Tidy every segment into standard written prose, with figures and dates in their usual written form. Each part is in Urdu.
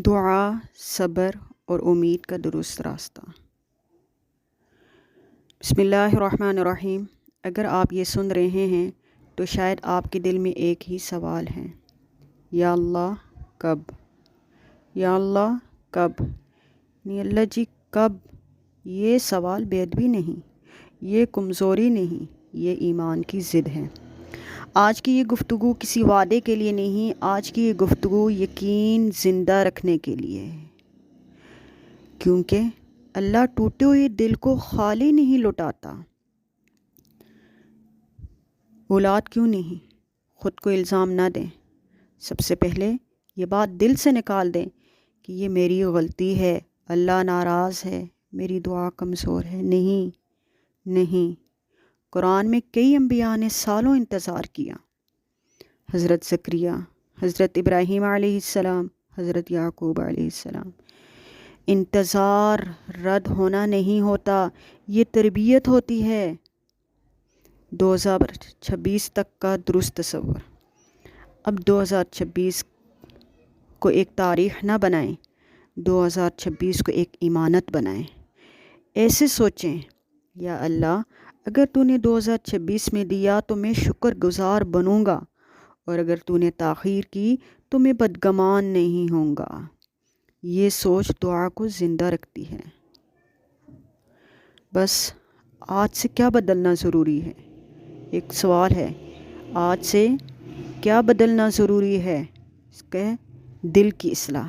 دعا، صبر اور امید کا درست راستہ۔ بسم اللہ الرحمن الرحیم۔ اگر آپ یہ سن رہے ہیں تو شاید آپ کے دل میں ایک ہی سوال ہے، یا اللہ کب؟ یا اللہ کب؟ نہیں اللہ جی کب؟ یہ سوال بے ادبی نہیں، یہ کمزوری نہیں، یہ ایمان کی ضد ہے۔ آج کی یہ گفتگو کسی وعدے کے لیے نہیں، آج کی یہ گفتگو یقین زندہ رکھنے کے لیے ہے، کیونکہ اللہ ٹوٹے ہوئے دل کو خالی نہیں لوٹاتا۔ اولاد کیوں نہیں؟ خود کو الزام نہ دیں، سب سے پہلے یہ بات دل سے نکال دیں کہ یہ میری غلطی ہے، اللہ ناراض ہے، میری دعا کمزور ہے۔ نہیں، قرآن میں کئی انبیاء نے سالوں انتظار کیا، حضرت زکریا، حضرت ابراہیم علیہ السلام، حضرت یعقوب علیہ السلام۔ انتظار رد ہونا نہیں ہوتا، یہ تربیت ہوتی ہے۔ 2026 تک کا درست تصور۔ اب 2026 کو ایک تاریخ نہ بنائیں، 2026 کو ایک امانت بنائیں۔ ایسے سوچیں، یا اللہ اگر تو نے 2026 میں دیا تو میں شکر گزار بنوں گا، اور اگر تو نے تاخیر کی تو میں بدگمان نہیں ہوں گا۔ یہ سوچ دعا کو زندہ رکھتی ہے۔ بس آج سے کیا بدلنا ضروری ہے؟ ایک سوال ہے، آج سے کیا بدلنا ضروری ہے؟ اس کا دل کی اصلاح۔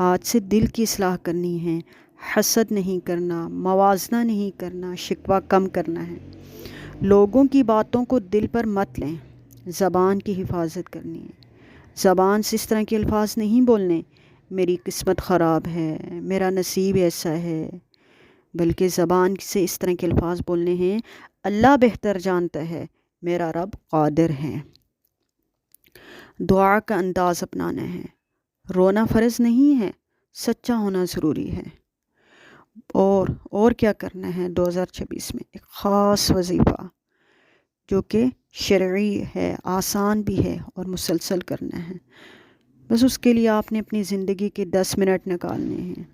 آج سے دل کی اصلاح کرنی ہے، حسد نہیں کرنا، موازنہ نہیں کرنا، شکوہ کم کرنا ہے۔ لوگوں کی باتوں کو دل پر مت لیں، زبان کی حفاظت کرنی ہے۔ زبان سے اس طرح کے الفاظ نہیں بولنے، میری قسمت خراب ہے، میرا نصیب ایسا ہے، بلکہ زبان سے اس طرح کے الفاظ بولنے ہیں، اللہ بہتر جانتا ہے، میرا رب قادر ہے۔ دعا کا انداز اپنانا ہے، رونا فرض نہیں ہے، سچا ہونا ضروری ہے۔ اور کیا کرنا ہے 2026 میں؟ ایک خاص وظیفہ جو کہ شرعی ہے، آسان بھی ہے اور مسلسل کرنا ہے۔ بس اس کے لیے آپ نے اپنی زندگی کے 10 منٹ نکالنے ہیں،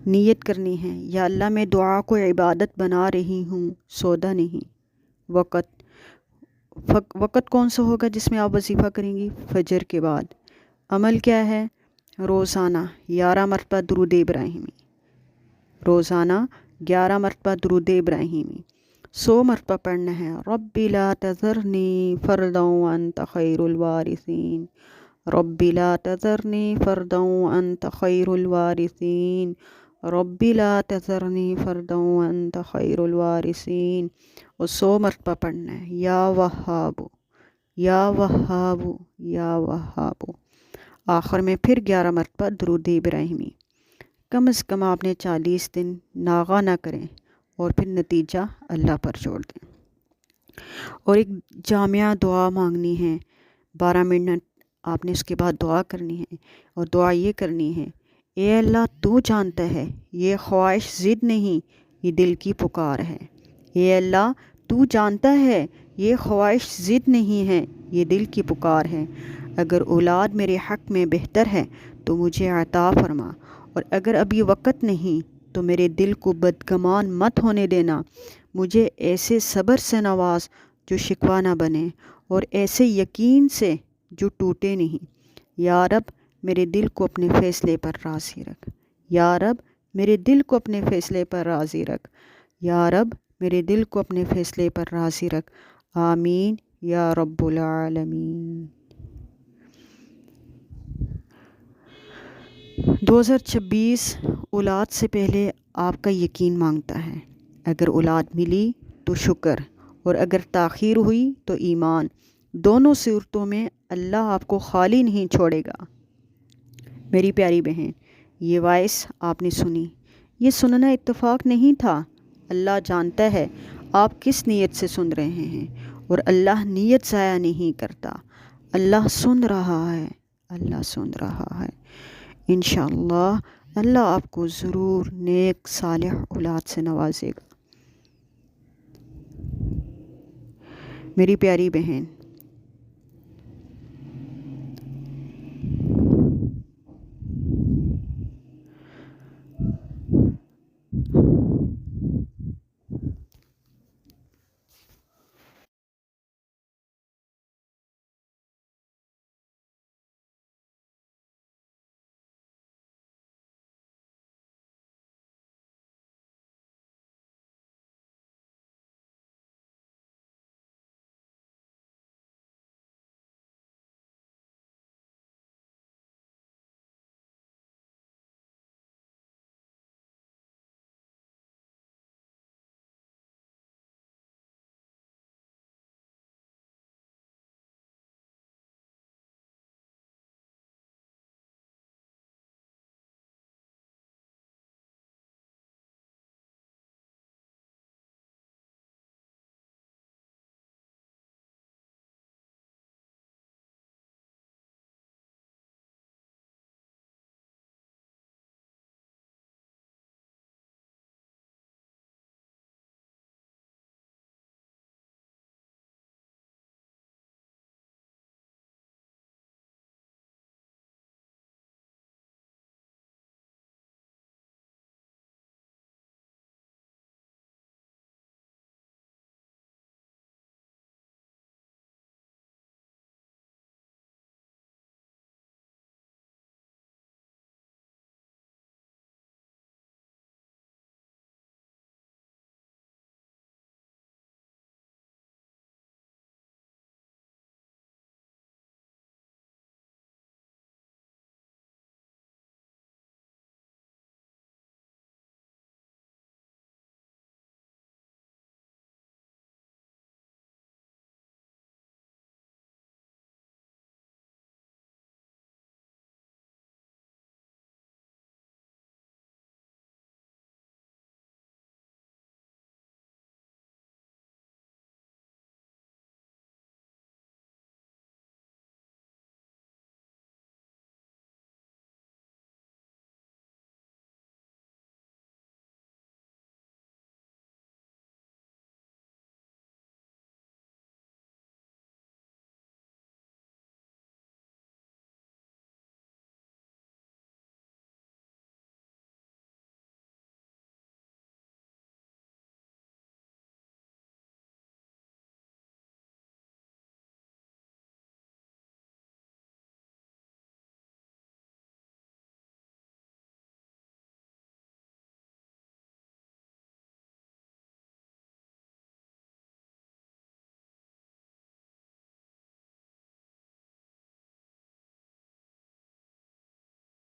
نیت کرنی ہے، یا اللہ میں دعا کو عبادت بنا رہی ہوں، سودا نہیں۔ وقت کون سا ہوگا جس میں آپ وظیفہ کریں گی؟ فجر کے بعد۔ عمل کیا ہے؟ روزانہ 11 مرتبہ درود ابراہیمی، روزانہ 11 مرتبہ درود ابراہیمی، 100 مرتبہ پڑھنا ہے۔ رب لا تذرنی فردا وانت خیر الوارثین، رب لا تذرنی فردا وانت خیر الوارثین، رب لا تذرنی فردا وانت خیر الوارثین، اور 100 مرتبہ پڑھنا ہے۔ یا وہاب یا وہاب یا وہاب۔ آخر میں پھر 11 مرتبہ درود ابراہیمی۔ کم از کم آپ نے 40 دن ناغہ نہ کریں، اور پھر نتیجہ اللہ پر چھوڑ دیں۔ اور ایک جامعہ دعا مانگنی ہے، 12 منٹ آپ نے اس کے بعد دعا کرنی ہے، اور دعا یہ کرنی ہے، اے اللہ تو جانتا ہے، یہ خواہش ضد نہیں، یہ دل کی پکار ہے۔ اے اللہ تو جانتا ہے، یہ خواہش ضد نہیں ہے، یہ دل کی پکار ہے۔ اگر اولاد میرے حق میں بہتر ہے تو مجھے عطا فرما، اور اگر ابھی وقت نہیں تو میرے دل کو بدگمان مت ہونے دینا۔ مجھے ایسے صبر سے نواز جو شکوہ نہ بنے، اور ایسے یقین سے جو ٹوٹے نہیں۔ یا رب میرے دل کو اپنے فیصلے پر راضی رکھ، یا رب میرے دل کو اپنے فیصلے پر راضی رکھ، یا رب میرے دل کو اپنے فیصلے پر راضی رکھ۔ آمین یا رب العالمین۔ 2026 اولاد سے پہلے آپ کا یقین مانگتا ہے۔ اگر اولاد ملی تو شکر، اور اگر تاخیر ہوئی تو ایمان۔ دونوں صورتوں میں اللہ آپ کو خالی نہیں چھوڑے گا۔ میری پیاری بہن، یہ وائس آپ نے سنی، یہ سننا اتفاق نہیں تھا۔ اللہ جانتا ہے آپ کس نیت سے سن رہے ہیں، اور اللہ نیت ضائع نہیں کرتا۔ اللہ سن رہا ہے، اللہ سن رہا ہے۔ انشاءاللہ اللہ آپ کو ضرور نیک صالح اولاد سے نوازے گا۔ میری پیاری بہن،